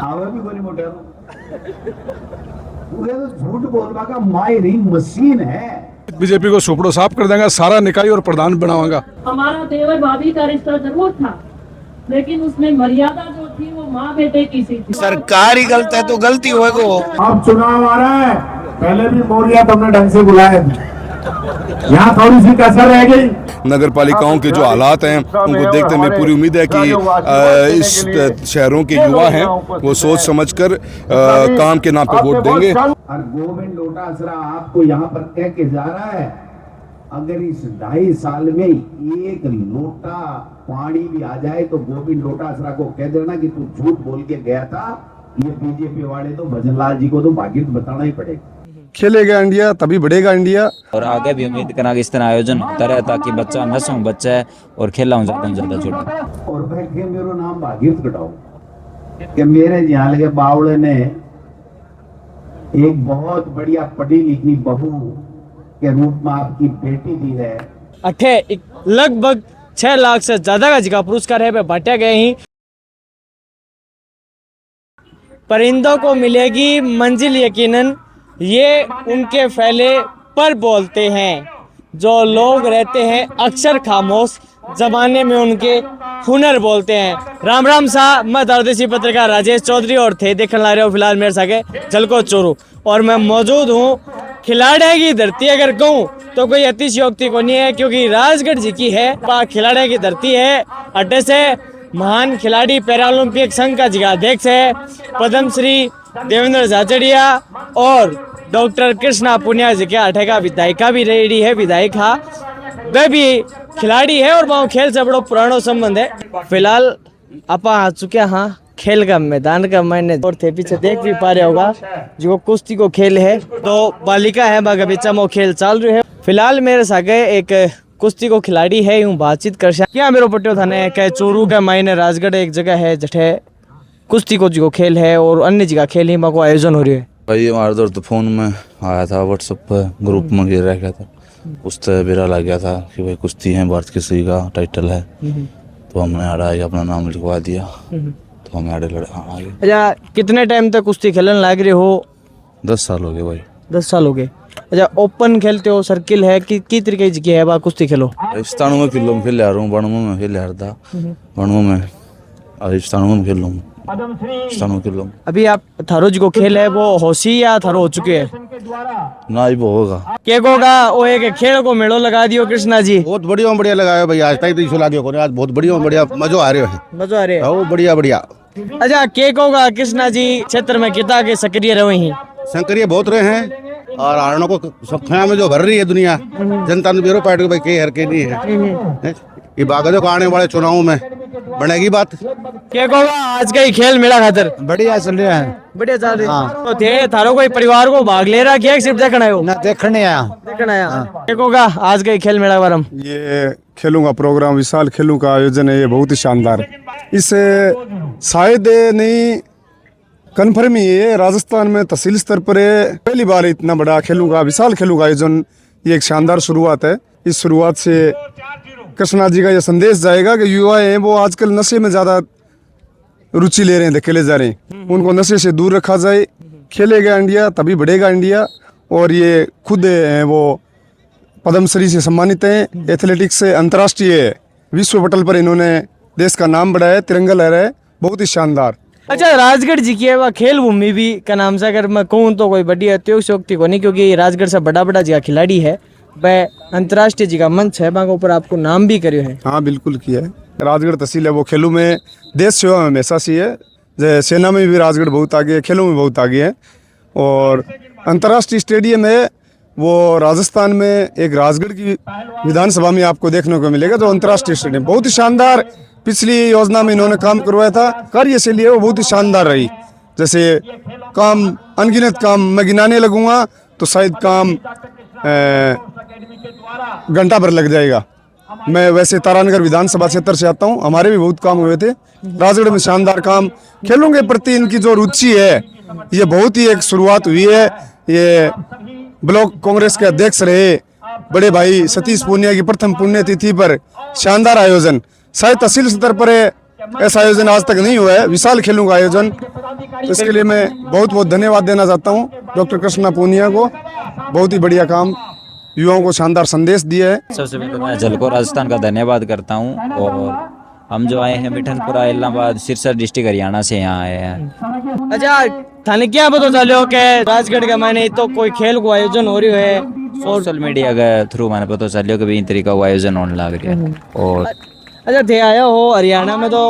आवे भी कोनी मोटे वो तो झूठ बोलवा का मायरी मशीन है। बीजेपी को सुपड़ो साफ कर देंगे, सारा निकाय और प्रधान बनाऊंगा। हमारा देवर भाभी का रिश्ता जरूर था, लेकिन उसमें मर्यादा जो थी वो माँ बेटे की सी थी। सरकार ही गलत है तो गलती होगी। अब चुनाव आ रहा है, पहले भी मोरिया तुमने ढंग से बुलाया, यहाँ थोड़ी सी कसर रह गई। नगर पालिकाओं के जो हालात हैं उनको देखते हुए पूरी उम्मीद है कि इस शहरों के युवा हैं वो सोच समझकर काम के नाम पर वोट देंगे। और गोविंद लोटासरा आपको यहाँ पर कह के जा रहा है, अगर इस 2.5 साल में 1 लोटा पानी भी आ जाए तो गोविंद लोटासरा को कह देना कि तू झूठ बोल के गया था। ये बीजेपी वाले तो भजनलाल जी को तो भागीरथ बताना ही पड़ेगा। खेलेगा इंडिया तभी बढ़ेगा इंडिया। और आगे भी उम्मीद करा कि इस तरह आयोजन होता रहे ताकि बच्चा नसों बच्चा है और खेला ज्यादा से ज्यादा छोटा। और भाई के मेरा नाम भागीरथ कटाओ कि मेरे यहाँ लगे बावड़े ने एक बहुत बढ़िया पढ़ी लिखी बहू के रूप में आपकी बेटी दी है। अठे लगभग 6 लाख से ज्यादा का जिका पुरस्कार है बांटे गए ही। परिंदों को मिलेगी मंजिल यकीनन, ये उनके फैले पर बोलते हैं। जो लोग रहते हैं अक्सर खामोश, जमाने में उनके हुनर बोलते हैं। राम राम सा, मैं दरदेशी पत्रकार राजेश चौधरी और थे देखने ला रहे हो फिलहाल मेरे सागे जलको चोरू, और मैं मौजूद हूँ खिलाड़ी की धरती। अगर कहूँ तो कोई अतिशयोक्ति को नहीं है, क्योंकि राजगढ़ जी की है खिलाड़ी की धरती है। अड्डे से महान खिलाड़ी पैरा ओलंपिक संघ का जिलाध्यक्ष है पद्मश्री देवेंद्र झाचड़िया और डॉक्टर कृष्णा पुनिया जी के अठे का विधायिका भी रेडी है। विधायिका वे भी खिलाड़ी है और वहाँ खेल से बड़ो पुरानो संबंध है। फिलहाल आप आ चुके हाँ खेल का मैदान का, मैंने और थे पीछे देख भी पा रहे होगा जो कुश्ती को खेल है, तो बालिका है बागा बेचा में खेल चल रहे है। फिलहाल मेरे सागे एक कुश्ती को खिलाड़ी है, यूं बातचीत कर क्या मेरे पट्टियो थाने कह चोरू का मायने राजगढ़ एक जगह है जठे कुश्ती को जो खेल है और अन्य जगह खेल ही को आयोजन हो रही है। भाई हमारे दौर तो फोन में आया था, व्हाट्सएप पर ग्रुप में गिर रह गया था, उससे बिरा लग गया था कि भाई कुश्ती है भारत केसरी का टाइटल है, तो हमने आड़े अपना नाम लिखवा दिया, तो हमें आड़े लड़े आ गए। अच्छा, कितने टाइम तक कुश्ती खेलने लग रहे हो? 10 साल हो गए भाई। 10 साल हो गए। अच्छा, ओपन खेलते हो, सर्किल है कि तरीके की है बा कुश्ती खेलो? स्थानों में किलो में खेल रहा हूँ, बनमो में खेल रहा था, बनमो में स्थानों में खेल लूँ। अभी आप थारो जी को खेल है वो होशी या थारो हो चुके हैं? ना ही वो होगा क्या होगा वो एक खेल को मेड़ो लगा दियो कृष्णा जी। बहुत बढ़िया लगाया भाई, आज तक तो लगे को आज बहुत बढ़िया मजा आ रहे है। मजा आ रहे है बढ़िया। अच्छा, क्या होगा कृष्णा जी क्षेत्र में कितना के सक्रिय रहे हैं? सक्रिय बहुत रहे हैं और आरणों को सफाया में जो भर रही है दुनिया जनता ने ब्यूरो पार्टी भाई के हर के नहीं है। ये बागजों को आने वाले चुनावों में बनेगी बात। क्या होगा आज का ही खेल मेरा खातर बढ़िया चल रहा है। बढ़िया चल रहा है। तो थे थारो कोई परिवार को भाग ले रहा क्या सिर्फ देखना है? ना देखने आया। क्या होगा आज का ही खेल मेरा बारम? ये खेलों का प्रोग्राम, विशाल खेलों का आयोजन है, ये बहुत ही शानदार है। इसे शायद नहीं कन्फर्म ही है, राजस्थान में तहसील स्तर पर पहली बार इतना बड़ा खेलों का विशाल खेलों का आयोजन, ये एक शानदार शुरुआत है। इस शुरुआत से कृष्णा जी का यह संदेश जाएगा कि युवा हैं वो आजकल नशे में ज़्यादा रुचि ले रहे हैं, धकेले जा रहे हैं, उनको नशे से दूर रखा जाए। खेलेगा इंडिया तभी बढ़ेगा इंडिया। और ये खुद हैं वो पद्मश्री से सम्मानित हैं, एथलेटिक्स से अंतर्राष्ट्रीय विश्व पटल पर इन्होंने देश का नाम बढ़ाया, तिरंगा लहराया, बहुत ही शानदार। अच्छा, राजगढ़ जी की है खेल भूमि भी का नाम से अगर मैं कहूँ तो कोई बड़ी अत्योक्ति को नहीं, क्योंकि राजगढ़ से बड़ा जी का खिलाड़ी है, वह अंतर्राष्ट्रीय जी का मंच है, वहाँ ऊपर आपको नाम भी करे है। हाँ बिल्कुल किया है। राजगढ़ तहसील है वो खेलों में देश सेवा में हमेशा सी है, जैसे सेना में भी राजगढ़ बहुत आगे है, खेलों में बहुत आगे है। और अंतर्राष्ट्रीय स्टेडियम है वो राजस्थान में एक राजगढ़ की विधानसभा में आपको देखने को मिलेगा, जो अंतर्राष्ट्रीय स्टेडियम बहुत ही शानदार। पिछली योजना में इन्होंने काम करवाया था, कार्यशैली है वो बहुत ही शानदार रही। जैसे काम अनगिनत काम मैं गिनाने लगूंगा तो शायद काम घंटा भर लग जाएगा। मैं वैसे तारानगर विधानसभा क्षेत्र से आता हूँ, हमारे भी बहुत काम हुए थे राजगढ़ में, शानदार काम। खेलों के प्रति इनकी जो रुचि है ये बहुत ही एक शुरुआत हुई है। ये ब्लॉक कांग्रेस के अध्यक्ष रहे बड़े भाई सतीश पूनिया की प्रथम पुण्यतिथि पर शानदार आयोजन, शायद तहसील स्तर पर ऐसा आयोजन आज तक नहीं हुआ है। विशाल खेलों का आयोजन तो इसके लिए मैं बहुत बहुत धन्यवाद देना चाहता हूँ डॉक्टर कृष्णा पूनिया को। बहुत ही बढ़िया काम, युवाओं को शानदार संदेश दिया है। सबसे पहले मैं झलको राजस्थान का धन्यवाद करता हूँ। और हम जो आए हैं मिठनपुरा इलाहाबाद सिरसा डिस्ट्रिक्ट हरियाणा से यहाँ आए हैं। अच्छा, थाने क्या पता चलो कि राजगढ़ का मैंने तो कोई खेल को आयोजन हो रही है? सोशल मीडिया के थ्रू मैंने पता चलियो कि भी इन तरीका का आयोजन होने लग रहा है। और अच्छा, थे आया हो हरियाणा में तो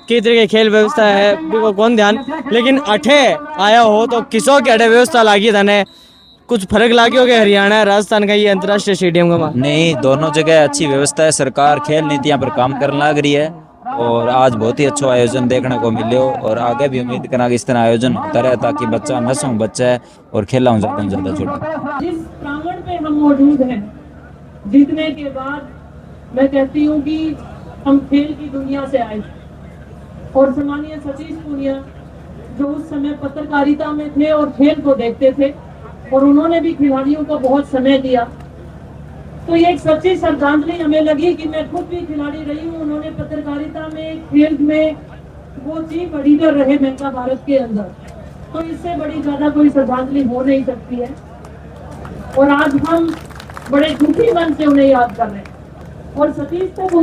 कई तरह की खेल व्यवस्था है, भी कौन ध्यान, लेकिन अठे आया हो तो किसों की अठे व्यवस्था लागी थाने? कुछ फर्क लागी हो गया हरियाणा राजस्थान का ये अंतर्राष्ट्रीय स्टेडियम का? नहीं, दोनों जगह अच्छी व्यवस्था है। सरकार खेल नीतियां पर काम करने लग रही है और आज बहुत ही अच्छा आयोजन देखने को मिले हो। और आगे भी उम्मीद करना कि इस तरह आयोजन होता रहे ताकि बच्चा नशों बच्चा है और खेला हूँ ज़्यादा से ज़्यादा छोटा। जिस प्रांगण पे हम मौजूद हैं, जीतने के बाद मैं कहती हूँ कि हम खेल की दुनिया से आए और सम्मानीय सतीश पूनिया जो उस समय पत्रकारिता में थे और खेल को देखते थे और उन्होंने भी खिलाड़ियों को बहुत समय दिया, तो ये एक सच्ची श्रद्धांजलि हमें लगी कि मैं खुद भी खिलाड़ी रही हूँ। उन्होंने पत्रकारिता में, खेल में वो चीफ एडिटर रहे मेगा भारत के अंदर, तो इससे बड़ी ज्यादा कोई श्रद्धांजलि हो नहीं सकती है। और आज हम बड़े दुखी मन से उन्हें याद कर रहे हैं। और सतीश तक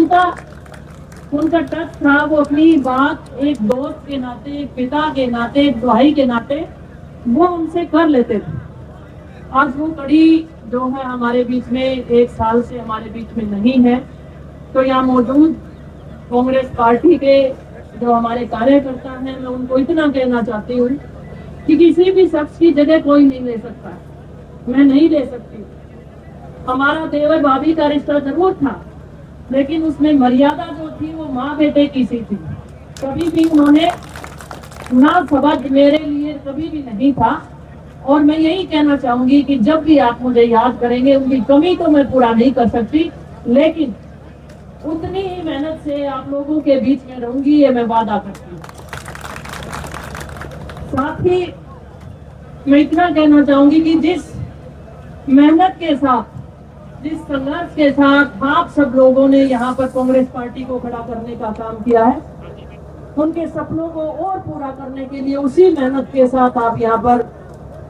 उनका टच था, वो अपनी बात एक दोस्त के नाते, एक पिता के नाते, एक भाई के नाते वो उनसे कर लेते थे। आज वो कड़ी जो है हमारे बीच में, एक साल से हमारे बीच में नहीं है। तो यहाँ मौजूद कांग्रेस पार्टी के जो हमारे कार्यकर्ता हैं, मैं उनको इतना कहना चाहती हूँ कि किसी भी शख्स की जगह कोई नहीं ले सकता, मैं नहीं ले सकती। हमारा देवर भाभी का रिश्ता जरूर था, लेकिन उसमें मर्यादा जो थी वो माँ बेटे की सी थी। कभी भी उन्होंने ना शब्द मेरे लिए कभी भी नहीं था। और मैं यही कहना चाहूंगी कि जब भी आप मुझे याद करेंगे, उनकी कमी तो मैं पूरा नहीं कर सकती, लेकिन उतनी ही मेहनत से आप लोगों के बीच में रहूंगी, ये मैं वादा करती हूँ। साथ ही मैं इतना कहना चाहूंगी कि जिस मेहनत के साथ, जिस संघर्ष के साथ आप सब लोगों ने यहाँ पर कांग्रेस पार्टी को खड़ा करने का काम किया है, उनके सपनों को और पूरा करने के लिए उसी मेहनत के साथ आप यहाँ पर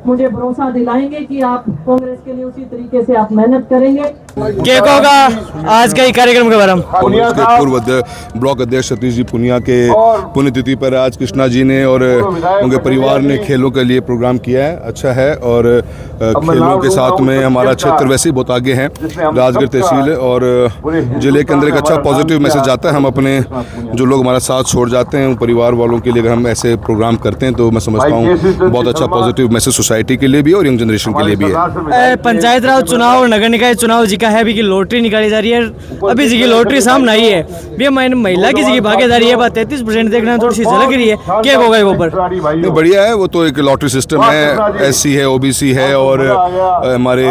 मुझे भरोसा दिलाएंगे कि आप कांग्रेस के लिए उसी तरीके से आप मेहनत करेंगे। क्या कहोगा आज का ही कार्यक्रम के बारे में? कांग्रेस के पूर्व ब्लॉक अध्यक्ष सतीश जी पूनिया के पुण्यतिथि पर आज कृष्णा जी ने और उनके परिवार ने खेलों के लिए प्रोग्राम किया है। अच्छा है, और खेलों के साथ में हमारा क्षेत्र वैसे ही बहुत आगे है, राजगढ़ तहसील और जिले के अंदर एक अच्छा पॉजिटिव मैसेज आता है। हम अपने जो लोग हमारा साथ छोड़ जाते हैं उन परिवार वालों के लिए अगर हम ऐसे प्रोग्राम करते हैं तो मैं समझता हूँ बहुत अच्छा पॉजिटिव मैसेज सोसाइटी के लिए भी और यंग जनरेशन के लिए भी है। पंचायत राज चुनाव और नगर निकाय चुनाव जी का है भी कि लॉटरी निकाली जा रही है, अभी जी की लॉटरी सामने आई है, भी महिला की जी की भागीदारी है, 33% देखना थोड़ी सी झलक रही है, क्या होगा वो पर? बढ़िया है, वो तो एक लॉटरी सिस्टम है, SC है, OBC है और हमारे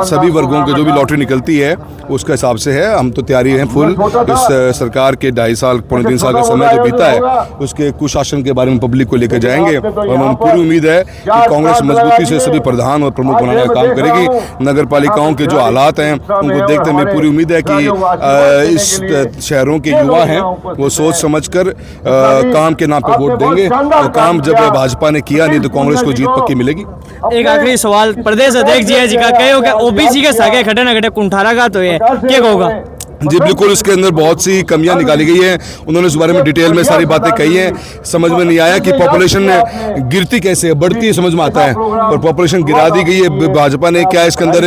सभी वर्गों के जो भी लॉटरी निकलती है उसके हिसाब से है। हम तो तैयारी हैं फुल। इस सरकार के 2.5 साल 3 साल का समय जो बीता है उसके कुशासन के बारे में पब्लिक को लेकर जाएंगे और हमें पूरी उम्मीद है कि कांग्रेस मजबूती से सभी प्रधान और प्रमुख बनाने का काम करेगी। नगर पालिकाओं के जो हालात हैं उनको देखते हुए पूरी उम्मीद है कि इस शहरों के युवा हैं वो सोच समझकर काम के नाम पर वोट देंगे और काम जब भाजपा ने किया नहीं तो कांग्रेस को जीत पक्की मिलेगी। एक आखिरी सवाल, प्रदेश अध्यक्ष जी का कहे हो OBC के सागे खड़े न खड़े कुंठारा का तो है, क्या होगा? जी बिल्कुल, इसके अंदर बहुत सी कमियां निकाली गई हैं, उन्होंने इस बारे में डिटेल में सारी बातें कही हैं। समझ में नहीं आया कि पॉपुलेशन गिरती कैसे है, बढ़ती है समझ में आता है, और पॉपुलेशन गिरा दी गई है। भाजपा ने क्या इसके अंदर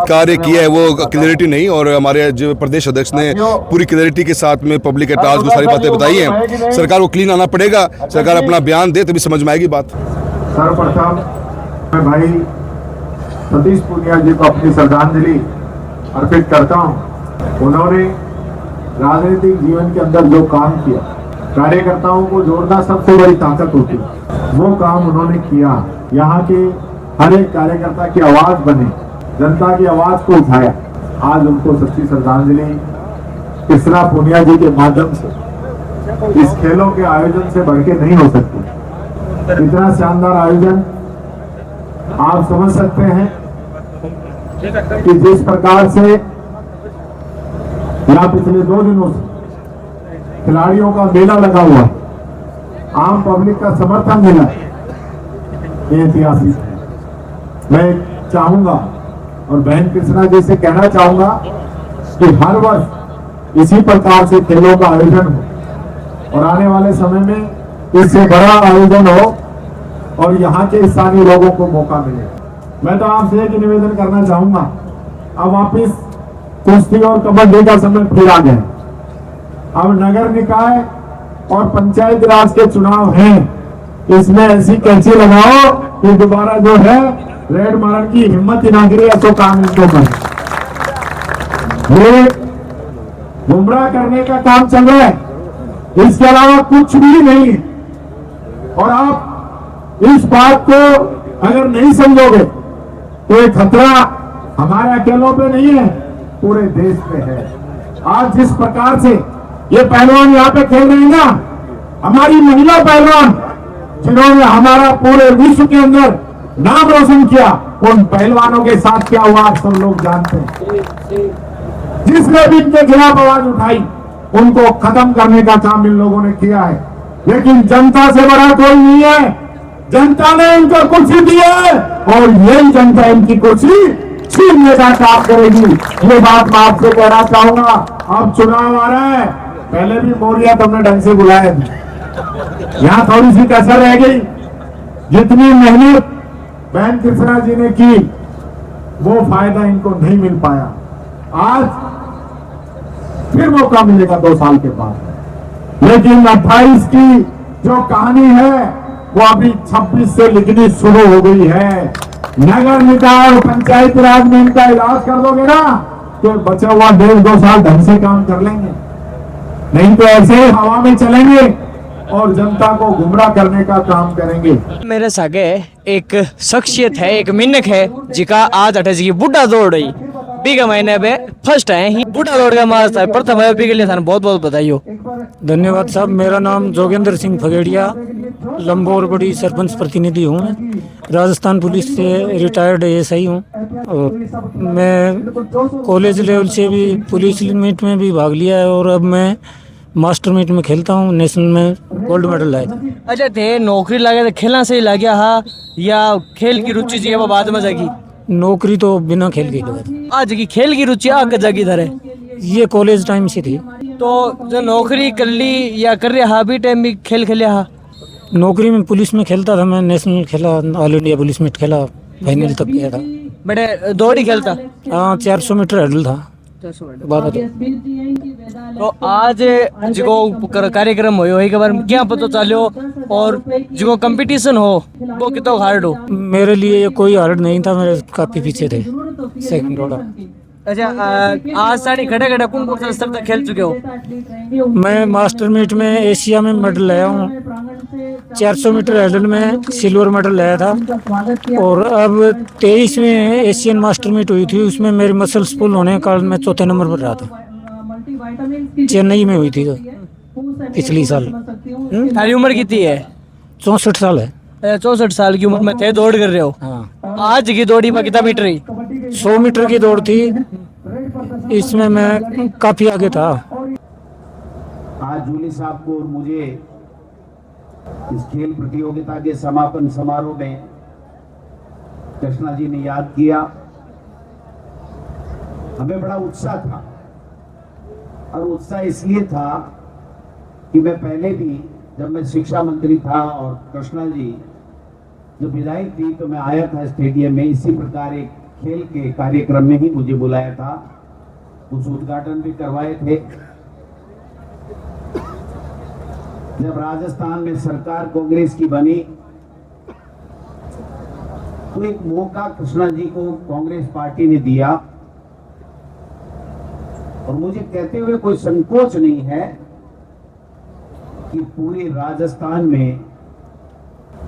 कार्य किया है वो क्लियरिटी नहीं, और हमारे जो प्रदेश अध्यक्ष ने पूरी क्लियरिटी के साथ में पब्लिक एट लार्ज को सारी बातें बताई हैं। सरकार को क्लीन आना पड़ेगा, सरकार अपना बयान दे तभी समझ में आएगी बात। सर्वप्रथम मैं भाई सतीश पूनिया जी को अपनी श्रद्धांजलि अर्पित करता हूँ। उन्होंने राजनीतिक जीवन के अंदर जो काम किया, कार्यकर्ताओं को जोड़ना सबसे बड़ी ताकत होती है, वो काम उन्होंने किया। यहाँ के हर एक कार्यकर्ता की आवाज बने, जनता की आवाज को उठाया। आज उनको सच्ची श्रद्धांजलि कृष्णा पूनिया जी के माध्यम से इस खेलों के आयोजन से बढ़ के नहीं हो सकती। इतना शानदार आयोजन आप समझ सकते हैं कि जिस प्रकार से यहाँ पिछले 2 दिनों से खिलाड़ियों का मेला लगा हुआ है, आम पब्लिक का समर्थन मिला ये ऐतिहासिक है। मैं चाहूंगा और बहन कृष्णा जी से कहना चाहूंगा कि हर वर्ष इसी प्रकार से खेलों का आयोजन हो और आने वाले समय में इससे बड़ा आयोजन हो और यहाँ के स्थानीय लोगों को मौका मिले। मैं तो आपसे एक निवेदन करना चाहूंगा, अब वापिस कुश्ती और कबड्डी का समय फिर आ गया। अब नगर निकाय और पंचायत राज के चुनाव हैं, इसमें ऐसी कैंची लगाओ कि दोबारा जो है रेड मारन की हिम्मत ही ना गिरे, ऐसा काम इनको कर। ये गुमराह करने का काम चल रहा है, इसके अलावा कुछ भी नहीं है। और आप इस बात को अगर नहीं समझोगे तो ये खतरा हमारे अकेलों पे नहीं है, पूरे देश पे है। आज जिस प्रकार से ये पहलवान यहाँ पे खेल रहे हैं ना, हमारी महिला पहलवान जिन्होंने हमारा पूरे विश्व के अंदर नाम रोशन किया, उन पहलवानों के साथ क्या हुआ आप सब लोग जानते हैं। जिसने भी इनके खिलाफ आवाज उठाई उनको खत्म करने का काम इन लोगों ने किया है, लेकिन जनता से बड़ा कोई नहीं है। जनता ने इनको कुर्सी दी है और यही जनता इनकी कुर्सी छीनने का काम करेगी। ये बात मैं आपसे कहना चाहूंगा। अब चुनाव आ रहा है, पहले भी मोरिया तुमने ढंग से बुलाया, यहाँ थोड़ी सी कसर रह गई। जितनी मेहनत बहन कृष्णा जी ने की वो फायदा इनको नहीं मिल पाया। आज फिर मौका मिलेगा 2 साल के बाद, लेकिन 28 की जो कहानी है वो अभी 26 से लिखनी शुरू हो गई है। नगर निकाय और पंचायत राज में इनका इलाज कर दोगे ना तो बचा हुआ 1.5-2 साल ढंग से काम कर लेंगे, नहीं तो ऐसे हवा में चलेंगे और जनता को गुमराह करने का काम करेंगे। मेरे सागे एक शख्सियत है, एक मिनक है जिका आज 28 की बुढ़ा दौड़ रही बीघा महीने में फर्स्ट है ही बुढ़ा दौड़ का मारा था प्रथम है के लिए बहुत बहुत बधाई हो। धन्यवाद साहब। मेरा नाम जोगेंद्र सिंह फगेड़िया, लंबोर बड़ी सरपंच प्रतिनिधि हूँ। राजस्थान पुलिस से रिटायर्ड एएसआई हूँ और मैं कॉलेज लेवल से भी पुलिस मीट में भी भाग लिया है और अब मैं मास्टर मीट में खेलता हूँ। नेशनल में गोल्ड मेडल लाया था। अच्छा थे नौकरी लगे तो खेलना सही लग गया हा या खेल की रुचि जी वो बाद में जागी? नौकरी तो बिना खेल के लगा। आज की खेल की रुचि आगे जागी इधर है, ये कॉलेज टाइम से थी। तो जो नौकरी कर ली या कर रहा भी टाइम भी खेल खेलिया हा? नौकरी में पुलिस में खेलता था मैं, नेशनल खेला, ऑल इंडिया पुलिस मीट खेला, फाइनल तक गया था। बड़े दौड़ ही खेलता? हाँ 400 मीटर हर्डल था। तो आज जो कार्यक्रम हो के बारे में क्या पता चलो और जो कंपटीशन हो वो कितना हार्ड हो? मेरे लिए ये कोई हार्ड नहीं था, मेरे काफी पीछे थे, सेकंड ऑर्डर। अच्छा आज साड़ी खड़े खड़े कौन कौन सा स्तर तक खेल चुके हो? मैं मास्टर मीट में एशिया में मेडल लाया हूँ, 400 मीटर हर्डल में सिल्वर मेडल लाया था और अब 23 में एशियन मास्टर मीट हुई थी, उसमें मेरी मसल्स पुल होने के कारण मैं 4थे नंबर पर रहा था। चेन्नई में हुई थी तो पिछली साल। तारी उम्र कितनी है? 64 साल है। 64 साल की उम्र में थे दौड़ कर रहे हो? हाँ। आज की दौड़ी में कितना मीटर रही? 100 मीटर की दौड़ थी, इसमें मैं काफी आगे था। आज जूली साहब को और मुझे इस खेल प्रतियोगिता के समापन समारोह में कृष्णा जी ने याद किया। हमें बड़ा उत्साह था और उत्साह इसलिए था कि मैं पहले भी जब मैं शिक्षा मंत्री था और कृष्णा जी जो विधायक थी तो मैं आया था स्टेडियम में, इसी प्रकार एक खेल के कार्यक्रम में ही मुझे बुलाया था, कुछ उद्घाटन भी करवाए थे। जब राजस्थान में सरकार कांग्रेस की बनी तो एक मौका कृष्णा जी को कांग्रेस पार्टी ने दिया और मुझे कहते हुए कोई संकोच नहीं है कि पूरे राजस्थान में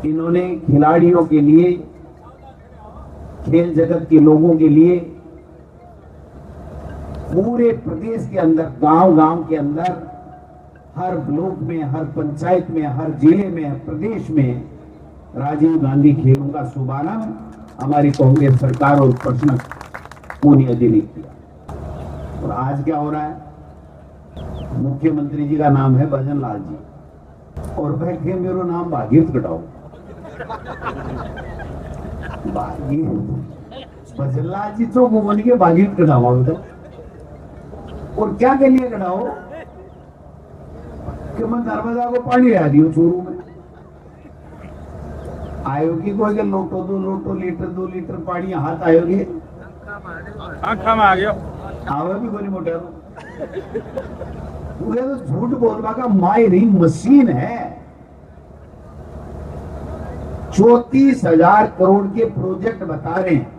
इन्होंने खिलाड़ियों के लिए, खेल जगत के लोगों के लिए पूरे प्रदेश के अंदर, गांव-गांव के अंदर, हर ब्लॉक में, हर पंचायत में, हर जिले में, हर प्रदेश में राजीव गांधी खेलों का शुभारंभ हमारी कांग्रेस सरकार और कृष्णा पूनिया जी ने किया। और आज क्या हो रहा है? मुख्यमंत्री जी का नाम है भजन लाल जी और मैं के मेरो नाम भागीरथ कटाओ भजनलाल जी तो घूमन के भागीरथ कटावा बताओ। और क्या के लिए कटाओ कि मैं नर्मदा को पानी रहा दियो चूरू में आयोगी को अगर लोटो 2 लीटर 2 लीटर पानी हाथ आयोगी आखा में आ गया आवे भी कोई मोटे पूरे तो झूठ बोलवा का मायरी मशीन है। 34,000 करोड़ के प्रोजेक्ट बता रहे हैं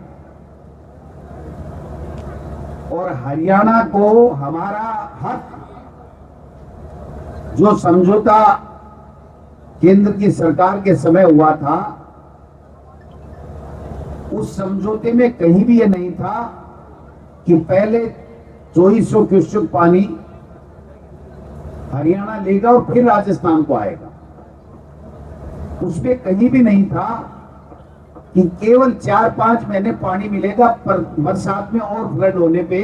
और हरियाणा को हमारा हक जो समझौता केंद्र की सरकार के समय हुआ था उस समझौते में कहीं भी यह नहीं था कि पहले 2400 क्यूसेक पानी हरियाणा लेगा और फिर राजस्थान को आएगा। उसमें कहीं भी नहीं था कि केवल 4-5 महीने पानी मिलेगा पर बरसात में और फ्लड होने पे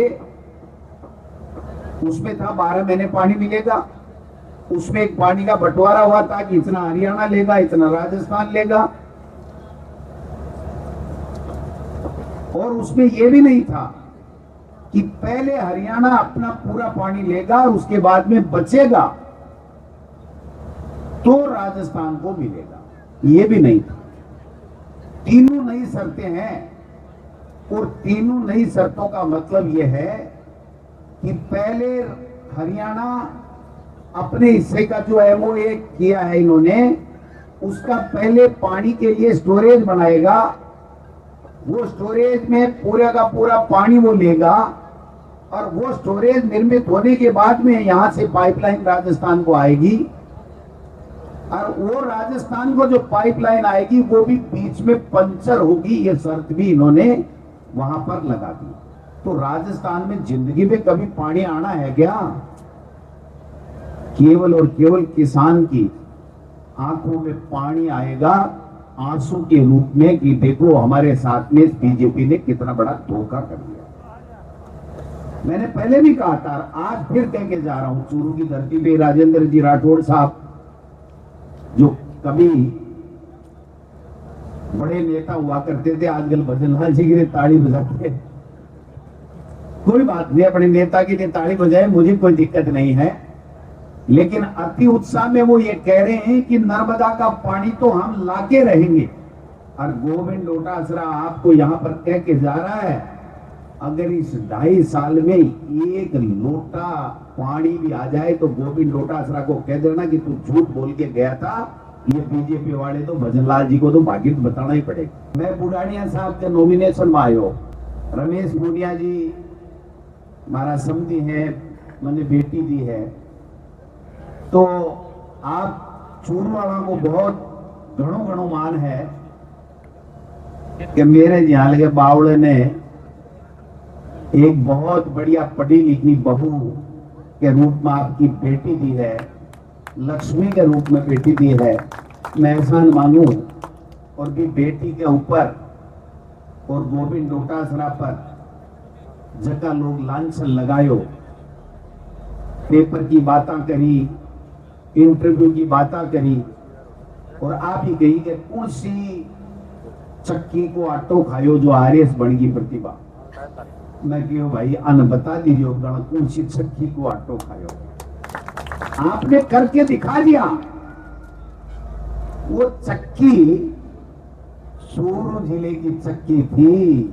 उसमें था 12 महीने पानी मिलेगा। उसमें एक पानी का बंटवारा हुआ था कि इतना हरियाणा लेगा इतना राजस्थान लेगा और उसमें यह भी नहीं था कि पहले हरियाणा अपना पूरा पानी लेगा और उसके बाद में बचेगा तो राजस्थान को मिलेगा, यह भी नहीं था। तीनों नई शर्तें हैं और तीनों नई शर्तों का मतलब यह है कि पहले हरियाणा अपने हिस्से का जो MOA किया है इन्होंने उसका पहले पानी के लिए स्टोरेज बनाएगा, वो स्टोरेज में पूरा का पूरा पानी वो लेगा और वो स्टोरेज निर्मित होने के बाद में यहां से पाइपलाइन राजस्थान को आएगी और वो राजस्थान को जो पाइपलाइन आएगी वो भी बीच में पंचर होगी, ये शर्त भी इन्होंने वहां पर लगा दी। तो राजस्थान में जिंदगी में कभी पानी आना है क्या? केवल और केवल किसान की आंखों में पानी आएगा आंसू के रूप में कि देखो हमारे साथ में बीजेपी ने कितना बड़ा धोखा कर दिया। मैंने पहले भी कहा था, आज फिर कह के जा रहा हूं, चूरू की धरती पे राजेंद्र जी राठौड़ साहब जो कभी बड़े नेता हुआ करते थे आजकल भजनलाल जी के लिए ताड़ी बजाते। कोई बात नहीं, अपने नेता के लिए ताड़ी बजाए, मुझे कोई दिक्कत नहीं है, लेकिन अति उत्साह में वो ये कह रहे हैं कि नर्मदा का पानी तो हम लाके रहेंगे। और गोविंद डोटासरा आपको यहां पर कह के जा रहा है, अगर इस 2.5 साल में 1 लोटा पानी भी आ जाए तो गोविंद डोटासरा को कह देना कि तू झूठ बोल के गया था। ये बीजेपी वाले तो भजनलाल जी को तो भागीरथ बताना ही पड़ेगा। मैं बुढ़ानिया साहब के नॉमिनेशन में आयो, रमेश मुनिया जी हमारा समझी है, मैंने बेटी दी है, तो आप चूरू वाला को बहुत घणो मान है कि मेरे यहाँ लगे बावड़े ने एक बहुत बढ़िया पढ़ी लिखी बहू के रूप में आपकी बेटी दी है, लक्ष्मी के रूप में बेटी दी है। मैं एहसान मानूं और भी बेटी के ऊपर और गोविंद डोटासरा पर जगह लोग लांछन लगायो, पेपर की बातें करी, इंटरव्यू की बातें करी और आप ही कही कि कौन सी चक्की को आटो खायो जो RS बन गई प्रतिभा। मैं क्यों भाई अन बता दीजिए कौन सी चक्की को आटो खायो। आपने करके दिखा दिया। वो चक्की चूरू जिले की चक्की थी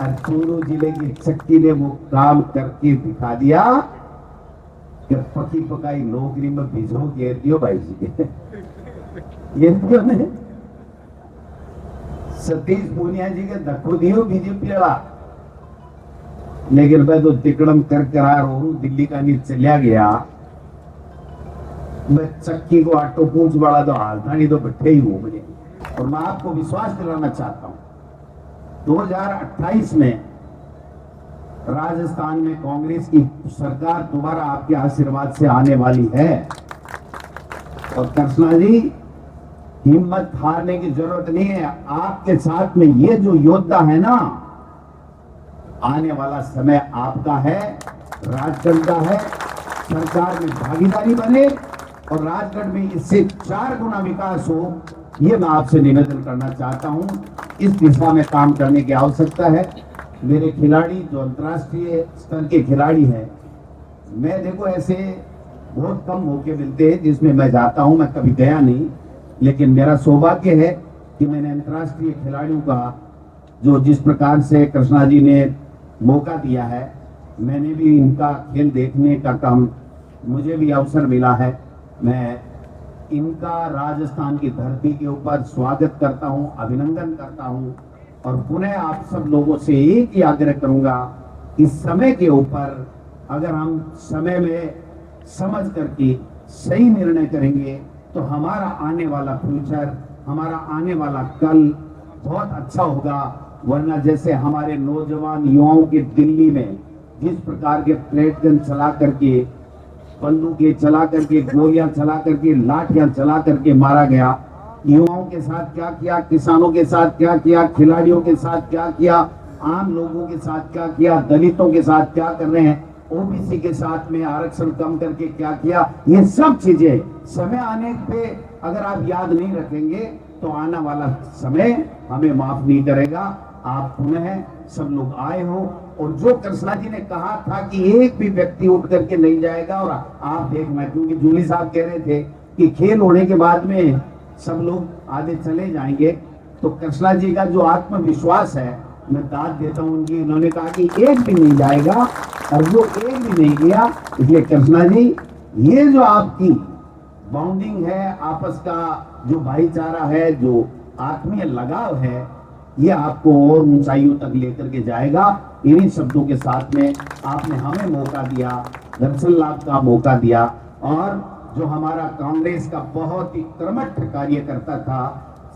और चूरू जिले की चक्की ने वो काम करके दिखा दिया कि पकी पकाई नौकरी में भिजो के दियो भाई जी के ये दियो ने सतीश पूनिया जी के धक्को दियो बीजेपी वाला, लेकिन मैं तो तिकड़म कर करार हूं, दिल्ली का नहीं चलिया गया। मैं चक्की को आटो पूछ वाला तो हाल था नहीं तो बैठे ही हूं मुझे। और मैं आपको विश्वास दिलाना चाहता हूं 2028 में राजस्थान में कांग्रेस की सरकार दोबारा आपके आशीर्वाद से आने वाली है। और कृष्णा जी हिम्मत हारने की जरूरत नहीं है, आपके साथ में ये जो योद्धा है ना, आने वाला समय आपका है, राजगद्दा है, सरकार में भागीदारी बने और राजगढ़ में इससे 4 गुना विकास हो, ये मैं आपसे निवेदन करना चाहता हूं। इस दिशा में काम करने की आवश्यकता है। मेरे खिलाड़ी जो अंतर्राष्ट्रीय स्तर के खिलाड़ी हैं, मैं देखो ऐसे बहुत कम मौके मिलते हैं जिसमें मैं जाता हूं, मैं कभी गया नहीं, लेकिन मेरा सौभाग्य है कि मैंने अंतर्राष्ट्रीय खिलाड़ियों का जो जिस प्रकार से कृष्णा जी ने मौका दिया है, मैंने भी इनका खेल देखने का काम, मुझे भी अवसर मिला है। मैं इनका राजस्थान की धरती के ऊपर स्वागत करता हूं, अभिनंदन करता हूं और पुनः आप सब लोगों से एक ही आग्रह करूंगा कि समय के ऊपर अगर हम समय में समझ करके सही निर्णय करेंगे तो हमारा आने वाला फ्यूचर, हमारा आने वाला कल बहुत अच्छा होगा। वरना जैसे हमारे नौजवान युवाओं के दिल्ली में जिस प्रकार के प्लेट गन चला करके, बंदूकें चला करके, गोलियां चला करके, लाठियां चला करके मारा गया, युवाओं के साथ क्या किया, किसानों के साथ क्या किया, खिलाड़ियों के साथ क्या किया, आम लोगों के साथ क्या किया, दलितों के साथ क्या कर रहे हैं, ओबीसी के साथ में आरक्षण कम करके क्या किया, ये सब चीजें समय आने पे अगर आप याद नहीं रखेंगे तो आने वाला समय हमें माफ नहीं करेगा। आप पुनः सब लोग आए हो और जो कृष्णा जी ने कहा था कि एक भी व्यक्ति उठ करके नहीं जाएगा, और आप देखना, क्योंकि जूली साहब कह रहे थे कि खेल होने के बाद में सब लोग आधे चले जाएंगे, तो कृष्णा जी का जो आत्मविश्वास है मैं दाद देता हूं उनकी। उन्होंने कहा कि एक भी नहीं जाएगा और वो एक भी नहीं गया। इसलिए कृष्णा जी, ये जो आपकी बॉन्डिंग है, आपस का जो भाईचारा है, जो आत्मीय लगाव है, ये आपको और ऊंचाइयों तक लेकर के जाएगा। इन्हीं शब्दों के साथ में आपने हमें मौका दिया, दर्शन लाभ का मौका दिया, और जो हमारा कांग्रेस का बहुत ही कर्मठ कार्यकर्ता था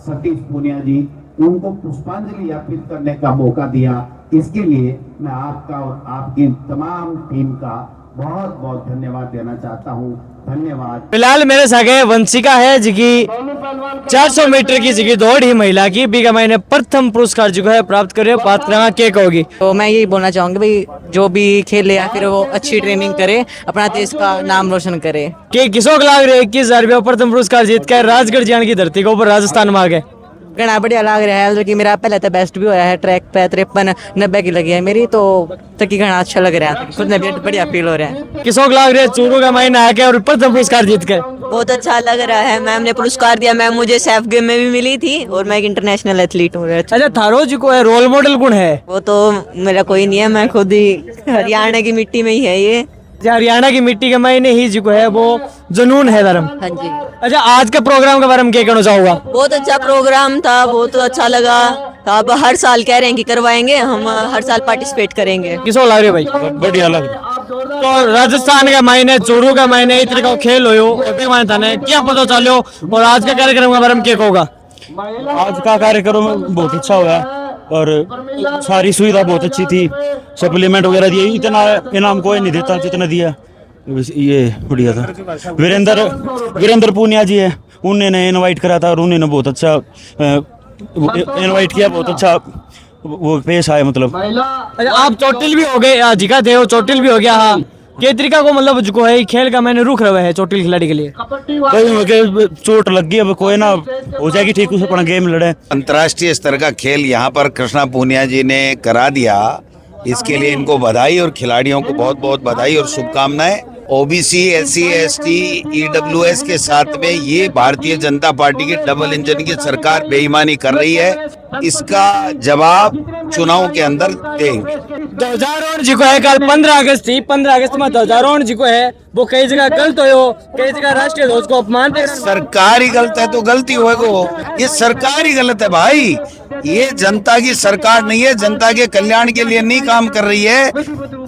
सतीश पूनिया जी, उनको पुष्पांजलि अर्पित करने का मौका दिया। इसके लिए मैं आपका और आपकी तमाम टीम का बहुत बहुत धन्यवाद देना चाहता हूँ। धन्यवाद। फिलहाल मेरे सागे वंशिका है जिकी 400 मीटर की जिकी दौड़ ही महिला की बीघा मैंने प्रथम पुरस्कार जो है प्राप्त करे। बात करेंगे क्या कहोगी? तो मैं यही बोलना चाहूंगी भाई, जो भी खेले या फिर वो अच्छी ट्रेनिंग करे, अपना देश का नाम रोशन करे। कि किसों को लाग रहे 21,000 रुपया प्रथम पुरस्कार जीत कर राजगढ़ जान की धरती के ऊपर राजस्थान में आ गए? घना बढ़िया लग रहा है, क्योंकि मेरा पहले तो बेस्ट भी होया है ट्रैक पे, 53-90 की लगी है मेरी, तो तकी घना अच्छा लग रहा है, खुद में बढ़िया फील हो रहा है। किसों को लाग रहे है चूरू का महीना आके और प्रथम पुरस्कार जीत कर? बहुत अच्छा लग रहा है। मैम ने पुरस्कार दिया, मैम मुझे सेफ गेम में भी मिली थी और मैं एक इंटरनेशनल एथलीट हूँ। अच्छा, थारो जी को है रोल मॉडल कौन है? वो तो मेरा कोई नहीं है, मैं खुद ही हरियाणा की मिट्टी में ही है ये। हरियाणा की मिट्टी के महीने ही जो है वो जुनून है धर्म। हाँ जी। अच्छा, आज का प्रोग्राम के बारे में क्या कहना चाहूँगा? बहुत अच्छा प्रोग्राम था, बहुत अच्छा लगा। अब हर साल कह रहे हैं कि करवाएंगे, हम हर साल पार्टिसिपेट करेंगे। किसो लग रही भाई? बढ़िया लग रहा। तो राजस्थान का महीने, चूरू का महीने, इस तरह का खेल हो क्या पता चलो, और आज का कार्यक्रम के बारे में क्या कहोगा? आज का कार्यक्रम बहुत अच्छा हुआ और सारी सुविधा बहुत अच्छी थी, सप्लीमेंट वगैरह दिए। इतना इनाम कोई नहीं देता जितना दिया, ये बढ़िया था। वीरेंद्र पूनिया जी है, उन्होंने इनवाइट करा था और उन्होंने बहुत अच्छा इनवाइट किया, बहुत अच्छा वो पेश आया। मतलब आप चोटिल भी हो गए, जिका थे वो चोटिल भी हो गया। हाँ, के तरीका को मतलब जो है खेल का मैंने रुक रहा है चोटिल खिलाड़ी के लिए? चोट लग गई, अब कोई ना हो जाएगी ठीक, उसे अपना गेम लड़े। अंतर्राष्ट्रीय स्तर का खेल यहाँ पर कृष्णा पूनिया जी ने करा दिया, इसके लिए इनको बधाई और खिलाड़ियों को बहुत बहुत बधाई और शुभकामनाएं। ओबीसी, SC, ST, EWS के साथ में ये भारतीय जनता पार्टी की डबल इंजन की सरकार बेईमानी कर रही है, इसका जवाब चुनाव के अंदर देंगे। ध्वजारोहण जी को है कल 15 अगस्त थी, 15 अगस्त में ध्वजारोहण जी को है, वो कई जगह गलत हो, कई जगह राष्ट्रीय ध्वज को अपमान। सरकार ही गलत है तो गलती होगा, ये सरकार ही गलत है भाई। ये जनता की सरकार नहीं है, जनता के कल्याण के लिए नहीं काम कर रही है,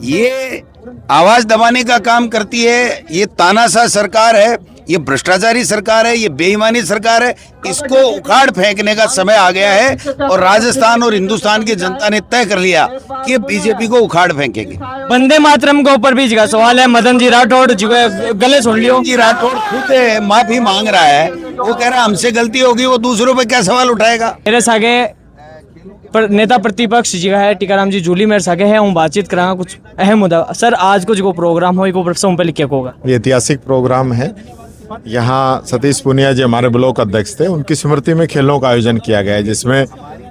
ये आवाज दबाने का काम करती है। ये तानाशाह सरकार है, ये भ्रष्टाचारी सरकार है, ये बेईमानी सरकार है। इसको उखाड़ फेंकने का समय आ गया है और राजस्थान और हिंदुस्तान की जनता ने तय कर लिया कि बीजेपी को उखाड़ फेंकेंगे। वंदे मातरम के ऊपर भी का सवाल है, मदन जी राठौड़ जी गले सुन लियो। जी राठौड़ खुद माफी मांग रहा है, वो कह रहा है हमसे गलती होगी, वो दूसरों पे क्या सवाल उठाएगा। मेरे सागे नेता प्रतिपक्ष जी है टीकाराम जी जूली मेरे सागे है, हूँ बातचीत करांगा कुछ अहम मुद्दा। सर, आज को जो प्रोग्राम हो को प्रश्न पे लिखे होगा? ये ऐतिहासिक प्रोग्राम है यहाँ सतीश पूनिया जी हमारे ब्लॉक अध्यक्ष थे, उनकी स्मृति में खेलों का आयोजन किया गया है, जिसमें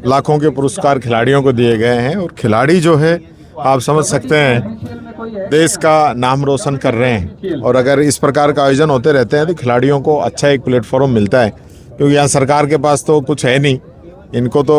लाखों के पुरस्कार खिलाड़ियों को दिए गए हैं। और खिलाड़ी जो है आप समझ सकते हैं देश का नाम रोशन कर रहे हैं। और अगर इस प्रकार का आयोजन होते रहते हैं तो खिलाड़ियों को अच्छा एक प्लेटफॉर्म मिलता है, क्योंकि यहाँ सरकार के पास तो कुछ है नहीं। इनको तो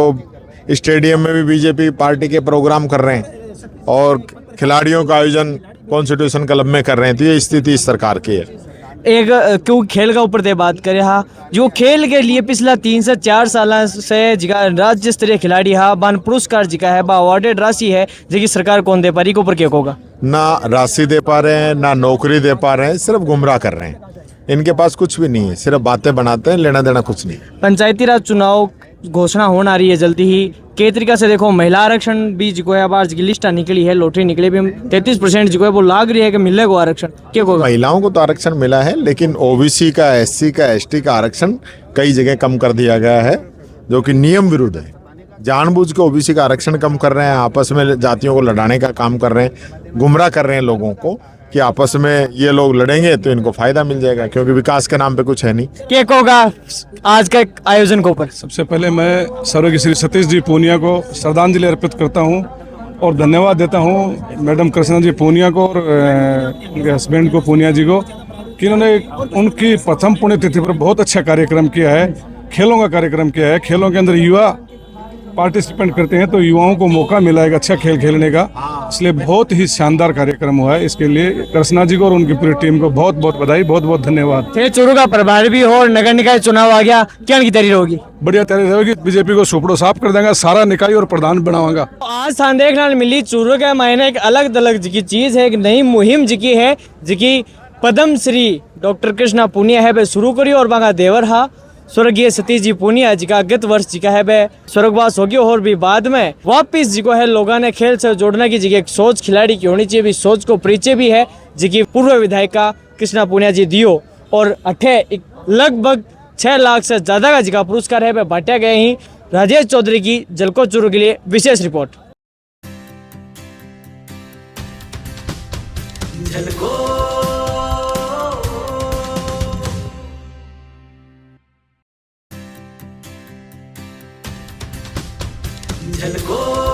स्टेडियम में भी बीजेपी पार्टी के प्रोग्राम कर रहे हैं और खिलाड़ियों का आयोजन कॉन्स्टिट्यूशन क्लब में कर रहे हैं। तो ये स्थिति इस सरकार की है। एक क्यों खेल का ऊपर ते बात करे हाँ, जो खेल के लिए पिछला 3 से 4 साल से जिका राज्य स्तरीय खिलाड़ी हाँ बान पुरस्कार जिका है बा अवार्डेड राशि है जिकी सरकार कौन दे पा रही, के ऊपर क्या होगा? ना राशि दे पा रहे हैं, ना नौकरी दे पा रहे हैं, सिर्फ गुमराह कर रहे हैं। इनके पास कुछ भी नहीं है, सिर्फ बातें बनाते हैं, लेना देना कुछ नहीं। पंचायती राज चुनाव घोषणा होने आ रही है जल्दी ही। के तरीका से देखो महिला आरक्षण भी जो है बार की लिस्ट निकली है, लॉटरी निकली भी 33% जो है वो लाग रही है कि मिलने को आरक्षण क्या होगा? महिलाओं को तो आरक्षण मिला है, लेकिन ओबीसी का, एससी का, एसटी का आरक्षण कई जगह कम कर दिया गया है, जो कि नियम विरुद्ध है। जानबूझ के ओबीसी का आरक्षण कम कर रहे हैं, आपस में जातियों को लड़ाने का काम कर रहे हैं, गुमराह कर रहे हैं लोगों को कि आपस में ये लोग लड़ेंगे तो इनको फायदा मिल जाएगा, क्योंकि विकास के नाम पे कुछ है नहीं। क्या होगा आज का आयोजन के ऊपर? सबसे पहले मैं स्वर्गीय श्री सतीश जी पूनिया को श्रद्धांजलि अर्पित करता हूं और धन्यवाद देता हूं मैडम कृष्णा जी पूनिया को और उनके हस्बैंड को पूनिया जी को, कि इन्होंने उनकी प्रथम पुण्यतिथि पर बहुत अच्छा कार्यक्रम किया है, खेलों का कार्यक्रम किया है। खेलों के अंदर युवा पार्टिसिपेंट करते हैं तो युवाओं को मौका मिला एक अच्छा खेल खेलने का, इसलिए बहुत ही शानदार कार्यक्रम हुआ है। इसके लिए कृष्णा जी को और उनकी पूरी टीम को बहुत बहुत बधाई, बहुत बहुत धन्यवाद। चूरू का प्रभारी भी हो और नगर निकाय चुनाव आ गया, क्या की तैयारी होगी? बढ़िया तैयारी होगी, बीजेपी को सुपड़ो साफ कर देंगे, सारा निकाय और प्रधान बनाऊंगा। आज स्थान देखने मिली चूरू के महीने एक अलग अलग की चीज है, एक नई मुहिम जिकी है जिकी पद्म श्री डॉक्टर कृष्णा पूनिया है शुरू करी और वहाँ देवर हा स्वर्गीय सतीश जी पूनिया जी का गत वर्ष जी का है स्वर्गवास हो गया और भी बाद में वापिस जी को है लोगों ने खेल से जोड़ने की जगह एक सोच खिलाड़ी की होनी चाहिए, भी सोच को परिचय भी है जी पूर्व विधायिका कृष्णा पूनिया जी दियो और लगभग 6 लाख से ज्यादा का जिका पुरस्कार है बांटे गए ही। राजेश चौधरी की जलको चूरू के लिए विशेष रिपोर्ट। झलको